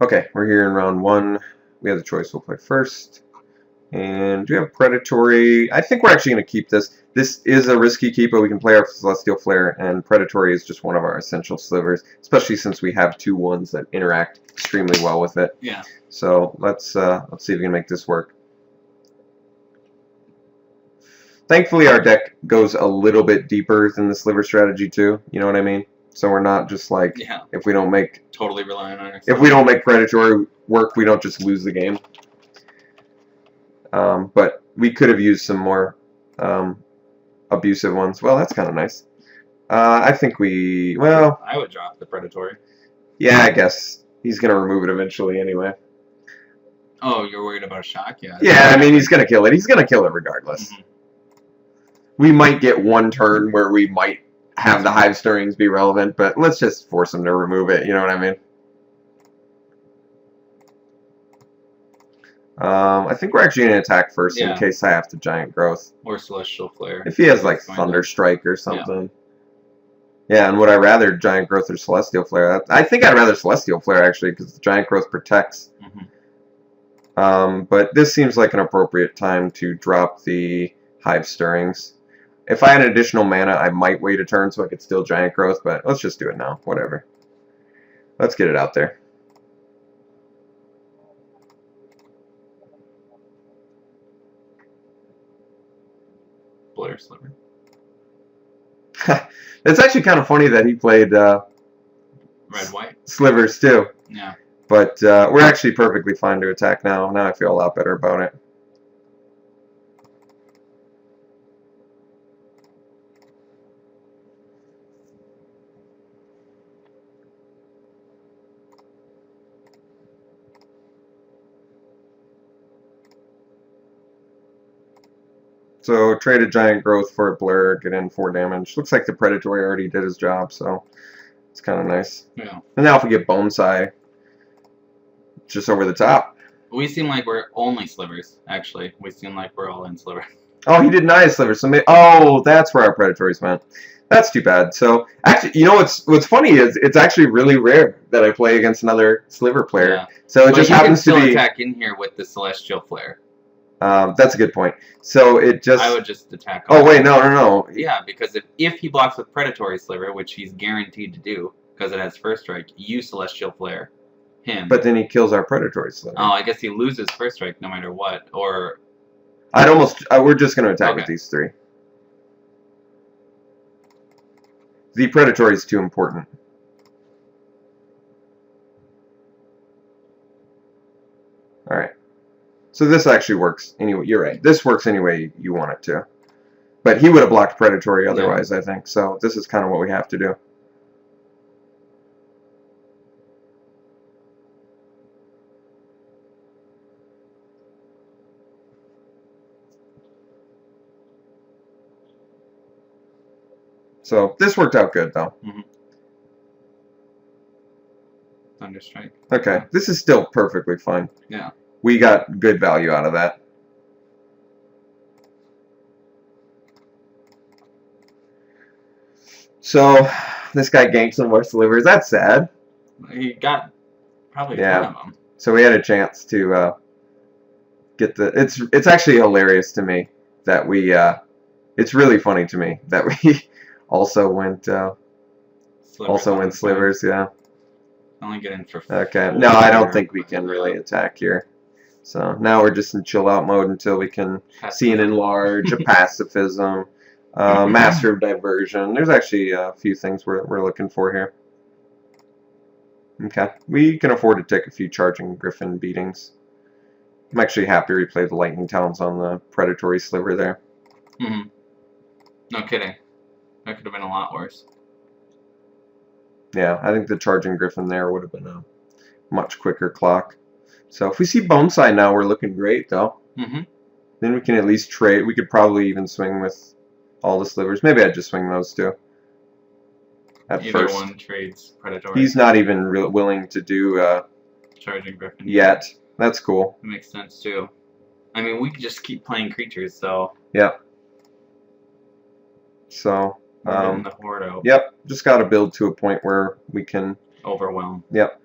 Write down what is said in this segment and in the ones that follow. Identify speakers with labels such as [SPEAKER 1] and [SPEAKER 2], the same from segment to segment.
[SPEAKER 1] Okay, we're here in round 1. We have the choice. We'll play first. And do we have Predatory? I think we're actually going to keep this. This is a risky keep, but we can play our Celestial Flare, and Predatory is just one of our essential slivers, especially since we have 2 ones that interact extremely well with it.
[SPEAKER 2] Yeah.
[SPEAKER 1] So let's see if we can make this work. Thankfully, our deck goes a little bit deeper than the sliver strategy too. You know what I mean? So we're not just like, if we don't make
[SPEAKER 2] totally relying on ourselves.
[SPEAKER 1] If we don't make Predatory work, we don't just lose the game. But we could have used some more abusive ones. Well, that's kind of nice. I think
[SPEAKER 2] I would drop the Predatory.
[SPEAKER 1] Yeah, I guess. He's going to remove it eventually anyway.
[SPEAKER 2] Oh, you're worried about a shock? Yeah.
[SPEAKER 1] Yeah, I mean, he's going to kill it. He's going to kill it regardless. We might get one turn where we might have the Hive Stirrings be relevant, but let's just force him to remove it. You know what I mean? I think we're actually going to attack first in case I have to Giant Growth.
[SPEAKER 2] Or Celestial Flare.
[SPEAKER 1] If he has, like, Thunder Strike or something. Yeah, and would I rather Giant Growth or Celestial Flare? I think I'd rather Celestial Flare, actually, because the Giant Growth protects. But this seems like an appropriate time to drop the Hive Stirrings. If I had an additional mana, I might wait a turn so I could still Giant Growth, but let's just do it now. Whatever. Let's get it out there.
[SPEAKER 2] Blair Sliver.
[SPEAKER 1] It's actually kind of funny that he played
[SPEAKER 2] Red-White
[SPEAKER 1] Slivers too.
[SPEAKER 2] Yeah.
[SPEAKER 1] But we're actually perfectly fine to attack now. Now I feel a lot better about it. So trade a Giant Growth for a Blur, get in 4 damage. Looks like the Predatory already did his job, so it's kind of nice.
[SPEAKER 2] Yeah.
[SPEAKER 1] And now if we get Bonsai, just over the top.
[SPEAKER 2] We seem like we're only slivers, actually. We seem like we're all in sliver.
[SPEAKER 1] Oh, he did 9 slivers. So oh, that's where our Predatories went. That's too bad. So actually, you know what's funny is it's actually really rare that I play against another sliver player. Yeah. So it just happens to be.
[SPEAKER 2] You can still attack in here with the Celestial Flare.
[SPEAKER 1] That's a good point. So it just.
[SPEAKER 2] I would just attack.
[SPEAKER 1] Oh wait, no.
[SPEAKER 2] Yeah, because if he blocks with Predatory Sliver, which he's guaranteed to do because it has first strike, you Celestial Flare him.
[SPEAKER 1] But then he kills our Predatory Sliver.
[SPEAKER 2] Oh, I guess he loses first strike no matter what. Or.
[SPEAKER 1] We're just going to attack with these 3. The Predatory is too important. All right. So this actually works anyway. You're right. This works any way you want it to. But he would have blocked Predatory otherwise, I think. So this is kind of what we have to do. So this worked out good, though.
[SPEAKER 2] Thunder Strike.
[SPEAKER 1] Okay. This is still perfectly fine.
[SPEAKER 2] Yeah.
[SPEAKER 1] We got good value out of that. So, this guy ganked some more slivers. That's sad.
[SPEAKER 2] He got probably one of them.
[SPEAKER 1] So we had a chance to get the. It's actually hilarious to me that we. It's really funny to me that we also went. Slivers. Yeah.
[SPEAKER 2] Only get in for.
[SPEAKER 1] Okay. No, I don't think we can really attack here. So now we're just in chill out mode until we can see an enlarge, a pacifism, master of diversion. There's actually a few things we're looking for here. Okay, we can afford to take a few charging griffin beatings. I'm actually happy we played the lightning talons on the Predatory Sliver there.
[SPEAKER 2] No kidding. That could have been a lot worse.
[SPEAKER 1] Yeah, I think the charging griffin there would have been a much quicker clock. So if we see Bonsai now, we're looking great, though. Then we can at least trade. We could probably even swing with all the slivers. Maybe I'd just swing those two.
[SPEAKER 2] Either one trades Predatory.
[SPEAKER 1] He's not even willing to do
[SPEAKER 2] Charging Griffin
[SPEAKER 1] yet. That's cool.
[SPEAKER 2] That makes sense, too. I mean, we could just keep playing creatures, so...
[SPEAKER 1] Yep. So...
[SPEAKER 2] the horde out.
[SPEAKER 1] Yep. Just got to build to a point where we can...
[SPEAKER 2] Overwhelm.
[SPEAKER 1] Yep.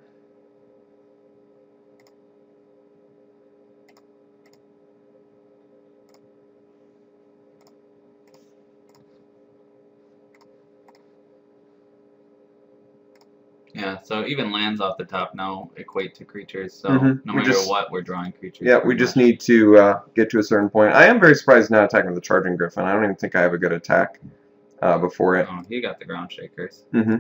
[SPEAKER 2] Yeah, so even lands off the top now equate to creatures, so
[SPEAKER 1] Mhm.
[SPEAKER 2] no
[SPEAKER 1] We
[SPEAKER 2] matter
[SPEAKER 1] just-
[SPEAKER 2] what, we're drawing creatures.
[SPEAKER 1] Yeah, we
[SPEAKER 2] pretty
[SPEAKER 1] just
[SPEAKER 2] much.
[SPEAKER 1] need to get to a certain point. I am very surprised not attacking the Charging Griffin. I don't even think I have a good attack before it.
[SPEAKER 2] Oh, he got the ground shakers.
[SPEAKER 1] Mm-hmm.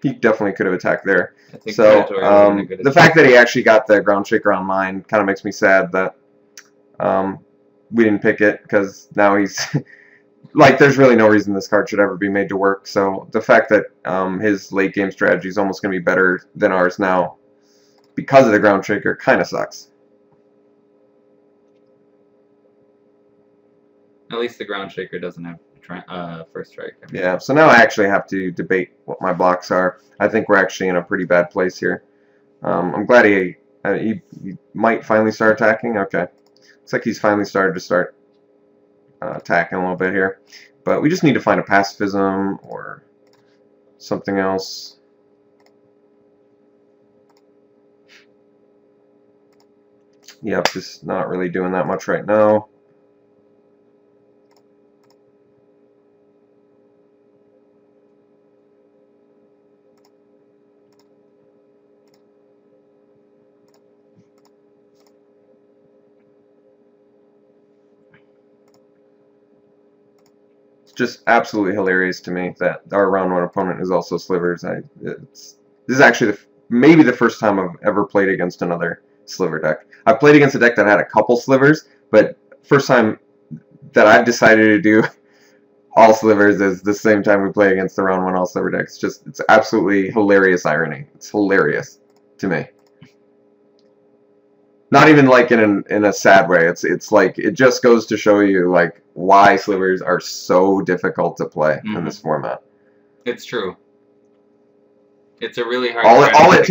[SPEAKER 1] He definitely could have attacked there.
[SPEAKER 2] I think
[SPEAKER 1] So
[SPEAKER 2] Predatory would've been a good
[SPEAKER 1] the fact that he actually got the ground shaker on mine kind of makes me sad that we didn't pick it, because now he's like, there's really no reason this card should ever be made to work. So the fact that his late game strategy is almost going to be better than ours now because of the ground shaker kind of sucks.
[SPEAKER 2] At least the ground shaker doesn't have first strike. I mean.
[SPEAKER 1] Yeah, so now I actually have to debate what my blocks are. I think we're actually in a pretty bad place here. I'm glad he might finally start attacking. Okay. Looks like he's finally started to start attacking a little bit here. But we just need to find a pacifism or something else. Yep, just not really doing that much right now. Just absolutely hilarious to me that our round one opponent is also Slivers. This is actually maybe the first time I've ever played against another Sliver deck. I've played against a deck that had a couple Slivers, but first time that I've decided to do all Slivers is the same time we play against the round one all Sliver decks. It's absolutely hilarious irony. It's hilarious to me. Not even like in a sad way. It's like, it just goes to show you like why Slivers are so difficult to play in this format.
[SPEAKER 2] It's true. It's a really hard.
[SPEAKER 1] All it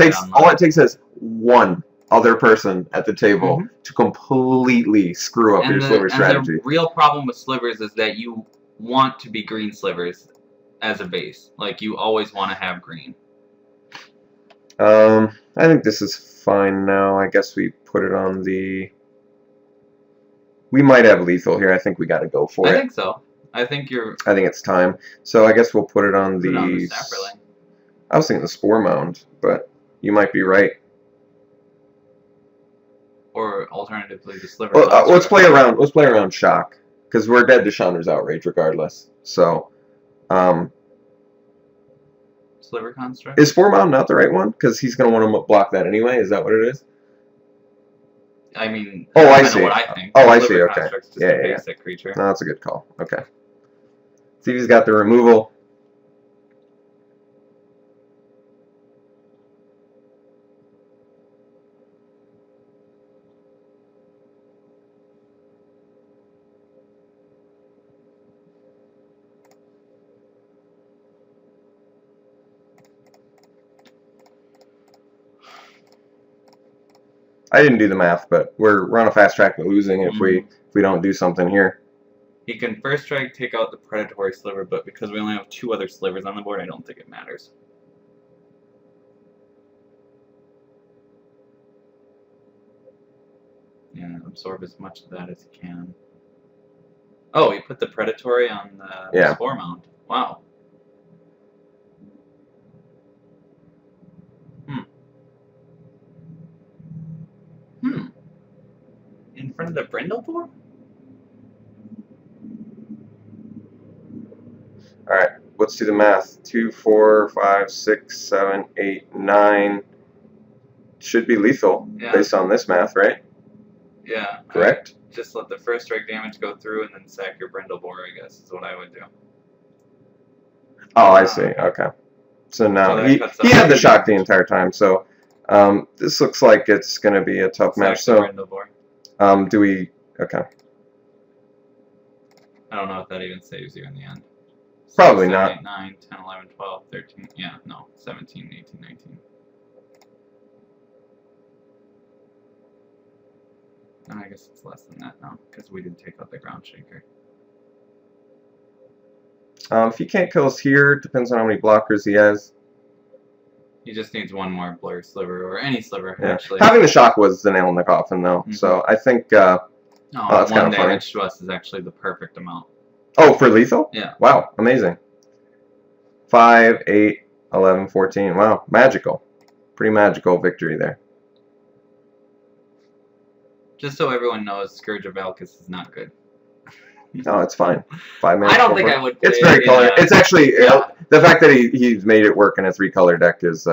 [SPEAKER 1] takes is one other person at the table to completely screw up your Sliver strategy.
[SPEAKER 2] And the real problem with Slivers is that you want to be green Slivers as a base. Like, you always want to have green.
[SPEAKER 1] I think this is fine now. I guess we put it on the... We might have lethal here. I think we got to go for it.
[SPEAKER 2] I think so. I think
[SPEAKER 1] it's time. So I guess we'll put it on the...
[SPEAKER 2] Sapperling.
[SPEAKER 1] I was thinking the Spore Mound, but you might be right.
[SPEAKER 2] Or alternatively, the Sliver.
[SPEAKER 1] Well, let's play around. Let's play around Shock, because we're dead to Chandra's Outrage regardless. So,
[SPEAKER 2] Sliver Construct.
[SPEAKER 1] Is Spore Mound not the right one? Because he's going to want to block that anyway. Is that what it is?
[SPEAKER 2] I mean,
[SPEAKER 1] I see.
[SPEAKER 2] What I think.
[SPEAKER 1] Oh, I see. Okay.
[SPEAKER 2] Construct's just a basic creature.
[SPEAKER 1] No, that's a good call. Okay. See if he's got the removal. I didn't do the math, but we're on a fast track to losing if we don't do something here.
[SPEAKER 2] He can first strike, take out the predatory Sliver, but because we only have 2 other Slivers on the board, I don't think it matters. Yeah, absorb as much of that as he can. Oh, he put the predatory on the Spore Mound. Wow. In front of the Brindlebore?
[SPEAKER 1] Alright, let's do the math. 2, 4, 5, 6, 7, 8, 9. Should be lethal based on this math, right?
[SPEAKER 2] Yeah.
[SPEAKER 1] Correct?
[SPEAKER 2] Just let the first strike damage go through and then sack your Brindlebore, I guess, is what I would do.
[SPEAKER 1] Oh, I see. Okay. So now he had the shock the entire time, so this looks like it's going to be a tough match. So do we... Okay.
[SPEAKER 2] I don't know if that even saves you in the end.
[SPEAKER 1] Probably
[SPEAKER 2] 6, 7,
[SPEAKER 1] not.
[SPEAKER 2] 8, 9, 10, 11, 12, 13. Yeah, no. 17, 18, 19. No, I guess it's less than that now, because we didn't take out the ground shaker.
[SPEAKER 1] If he can't kill us here, it depends on how many blockers he has.
[SPEAKER 2] He just needs one more blur Sliver, or any Sliver,
[SPEAKER 1] Yeah.
[SPEAKER 2] actually.
[SPEAKER 1] Having the shock was the nail in the coffin, though. So I think... that's
[SPEAKER 2] one damage to us is actually the perfect amount.
[SPEAKER 1] Oh, for lethal?
[SPEAKER 2] Yeah.
[SPEAKER 1] Wow, amazing. 5, 8, 11-14. Wow, magical. Pretty magical victory there.
[SPEAKER 2] Just so everyone knows, Scourge of Valkis is not good.
[SPEAKER 1] No, it's fine. 5 minutes.
[SPEAKER 2] I don't think I would play
[SPEAKER 1] It's very color. It's actually
[SPEAKER 2] yeah.
[SPEAKER 1] the fact that he's made it work in a 3-color deck is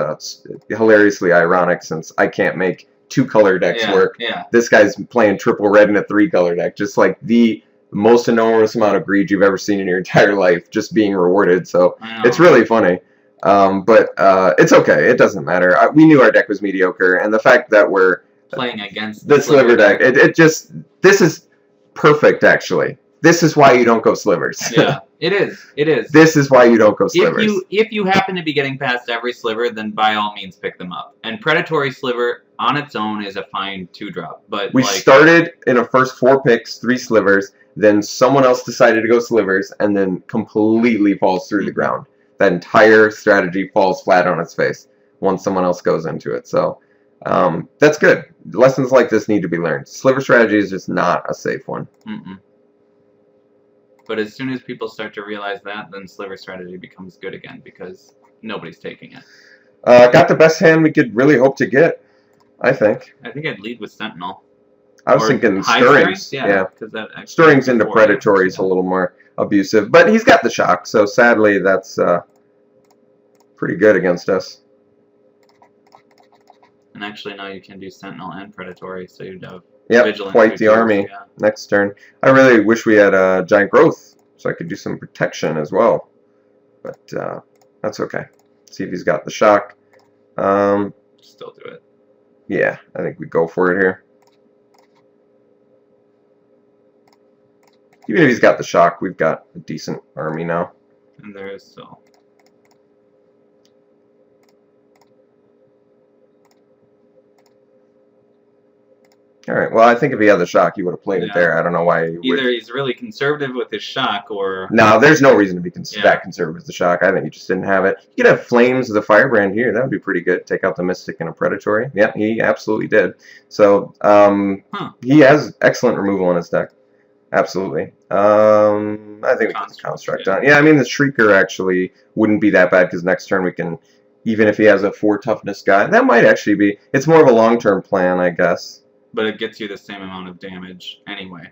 [SPEAKER 1] hilariously ironic since I can't make 2-color decks work.
[SPEAKER 2] Yeah.
[SPEAKER 1] This guy's playing triple red in a 3-color deck, just like the most enormous amount of greed you've ever seen in your entire life, just being rewarded. So it's really funny. But it's okay. It doesn't matter. We knew our deck was mediocre, and the fact that we're
[SPEAKER 2] playing against
[SPEAKER 1] the sliver deck, this is perfect actually. This is why you don't go slivers.
[SPEAKER 2] Yeah, it is. It is.
[SPEAKER 1] This is why you don't go slivers.
[SPEAKER 2] If you happen to be getting past every sliver, then by all means pick them up. And Predatory Sliver on its own is a fine 2-drop. But
[SPEAKER 1] we started in our first 4 picks, 3 slivers, then someone else decided to go slivers, and then completely falls through the ground. That entire strategy falls flat on its face once someone else goes into it. So that's good. Lessons like this need to be learned. Sliver strategy is just not a safe one.
[SPEAKER 2] But as soon as people start to realize that, then sliver strategy becomes good again because nobody's taking it.
[SPEAKER 1] Got the best hand we could really hope to get, I think.
[SPEAKER 2] I think I'd lead with Sentinel.
[SPEAKER 1] I was thinking Stirrings.
[SPEAKER 2] Yeah.
[SPEAKER 1] Stirrings into Predatory is a little more abusive. But he's got the shock, so sadly that's pretty good against us.
[SPEAKER 2] And actually now you can do Sentinel and Predatory, so you'd have
[SPEAKER 1] quite the army next turn. I really wish we had Giant Growth, so I could do some protection as well. But that's okay. See if he's got the shock.
[SPEAKER 2] Still do it.
[SPEAKER 1] Yeah, I think we go for it here. Even if he's got the shock, we've got a decent army now.
[SPEAKER 2] And there is still.
[SPEAKER 1] Alright, well, I think if he had the shock, he would have played it there. I don't know why he would.
[SPEAKER 2] Either he's really conservative with his shock, or...
[SPEAKER 1] No, there's no reason to be that conservative with the shock. I think he just didn't have it. He could have Flames of the Firebrand here. That would be pretty good. Take out the Mystic and a Predatory. Yeah, he absolutely did. So, he has excellent removal in his deck. Absolutely. I think we can Construct on. Yeah, I mean, the Shrieker actually wouldn't be that bad, because next turn we can... Even if he has a 4 toughness guy, that might actually be... It's more of a long-term plan, I guess.
[SPEAKER 2] But it gets you the same amount of damage anyway.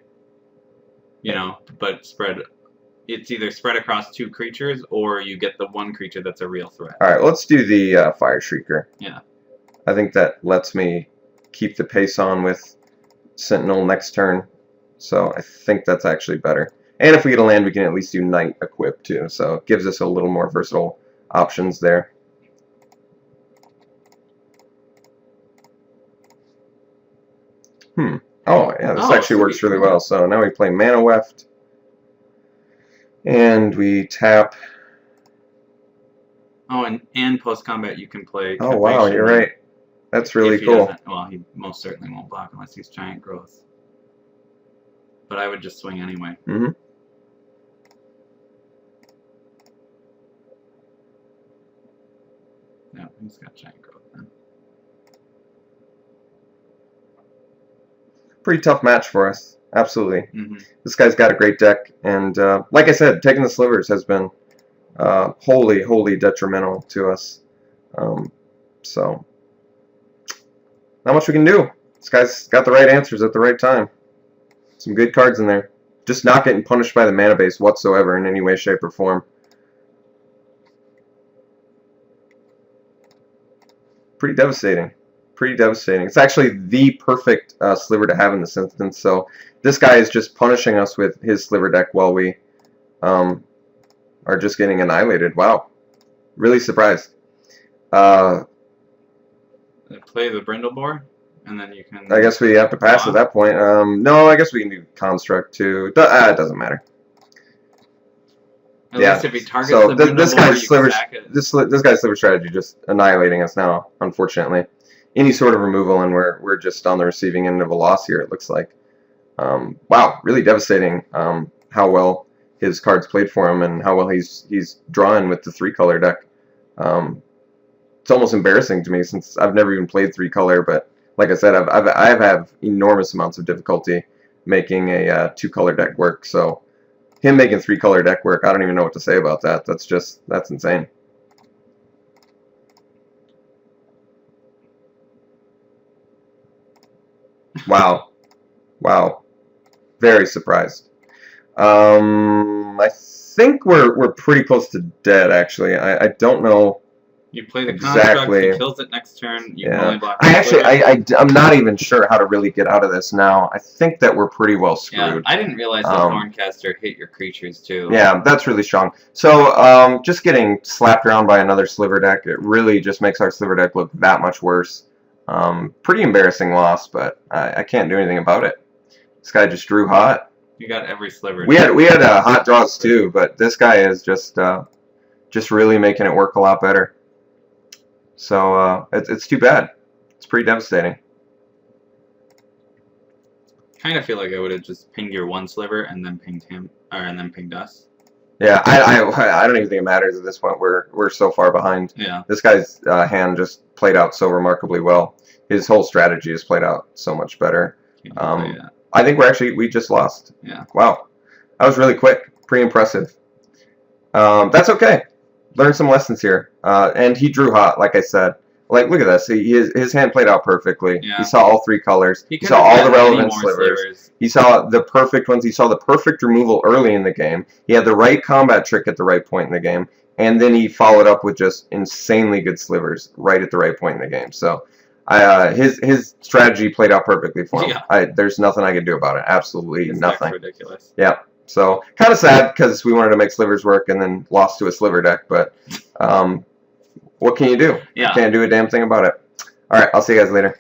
[SPEAKER 2] You know, but it's either spread across 2 creatures, or you get the 1 creature that's a real threat.
[SPEAKER 1] Alright, let's do the Fire Shrieker.
[SPEAKER 2] Yeah.
[SPEAKER 1] I think that lets me keep the pace on with Sentinel next turn. So I think that's actually better. And if we get a land, we can at least do Knight equip too. So it gives us a little more versatile options there. Oh, yeah, this actually works really well. So now we play Mana Weft. And we tap.
[SPEAKER 2] Oh, and post-combat you can play...
[SPEAKER 1] Oh, wow, you're right. That's really cool.
[SPEAKER 2] Well, he most certainly won't block unless he's Giant Growth. But I would just swing anyway. Yeah, he's got Giant Growth then.
[SPEAKER 1] Pretty tough match for us. Absolutely. This guy's got a great deck. And like I said, taking the slivers has been wholly detrimental to us. So, not much we can do. This guy's got the right answers at the right time. Some good cards in there. Just not getting punished by the mana base whatsoever in any way, shape, or form. Pretty devastating. Pretty devastating. It's actually the perfect sliver to have in this instance. So this guy is just punishing us with his sliver deck while we are just getting annihilated. Wow. Really surprised.
[SPEAKER 2] Play the Brindlebore, and then you can...
[SPEAKER 1] I guess we have to pass at that point. No, I guess we can do Construct too. It doesn't matter.
[SPEAKER 2] At least if he targets the Brindlebore,
[SPEAKER 1] this guy's sliver,
[SPEAKER 2] sack it.
[SPEAKER 1] this guy's sliver strategy just annihilating us now, unfortunately. Any sort of removal, and we're just on the receiving end of a loss here, it looks like. Wow, really devastating how well his cards played for him and how well he's drawing with the 3-color deck. It's almost embarrassing to me since I've never even played 3-color, but like I said, I've had enormous amounts of difficulty making a 2-color deck work. So him making 3-color deck work, I don't even know what to say about that. That's insane. Wow. Wow. Very surprised. I think we're pretty close to dead, actually. I don't know
[SPEAKER 2] You play the
[SPEAKER 1] exactly.
[SPEAKER 2] construct, he kills it next turn, you can only block
[SPEAKER 1] I'm not even sure how to really get out of this now. I think that we're pretty well screwed.
[SPEAKER 2] I didn't realize that Horncaster hit your creatures too.
[SPEAKER 1] Yeah, that's really strong. So, just getting slapped around by another sliver deck, it really just makes our sliver deck look that much worse. Pretty embarrassing loss, but I can't do anything about it. This guy just drew hot.
[SPEAKER 2] You got every sliver.
[SPEAKER 1] We had hot draws too, but this guy is just really making it work a lot better. So it's too bad. It's pretty devastating.
[SPEAKER 2] Kind of feel like I would have just pinged your one sliver and then pinged him, and then pinged us.
[SPEAKER 1] Yeah, I don't even think it matters at this point. We're so far behind.
[SPEAKER 2] Yeah.
[SPEAKER 1] This guy's hand just played out so remarkably well. His whole strategy has played out so much better. I think we just lost.
[SPEAKER 2] Yeah.
[SPEAKER 1] Wow, that was really quick. Pretty impressive. That's okay. Learn some lessons here. And he drew hot, like I said. Like, look at this. His hand played out perfectly.
[SPEAKER 2] Yeah.
[SPEAKER 1] He saw all three colors. He saw all the relevant slivers. He saw the perfect ones. He saw the perfect removal early in the game. He had the right combat trick at the right point in the game. And then he followed up with just insanely good slivers right at the right point in the game. So his strategy played out perfectly for him.
[SPEAKER 2] Yeah.
[SPEAKER 1] There's nothing I can do about it. Absolutely nothing.
[SPEAKER 2] That's ridiculous.
[SPEAKER 1] Yeah. So kind of sad because we wanted to make slivers work and then lost to a sliver deck. But what can you do?
[SPEAKER 2] Yeah.
[SPEAKER 1] Can't do a damn thing about it. All right. I'll see you guys later.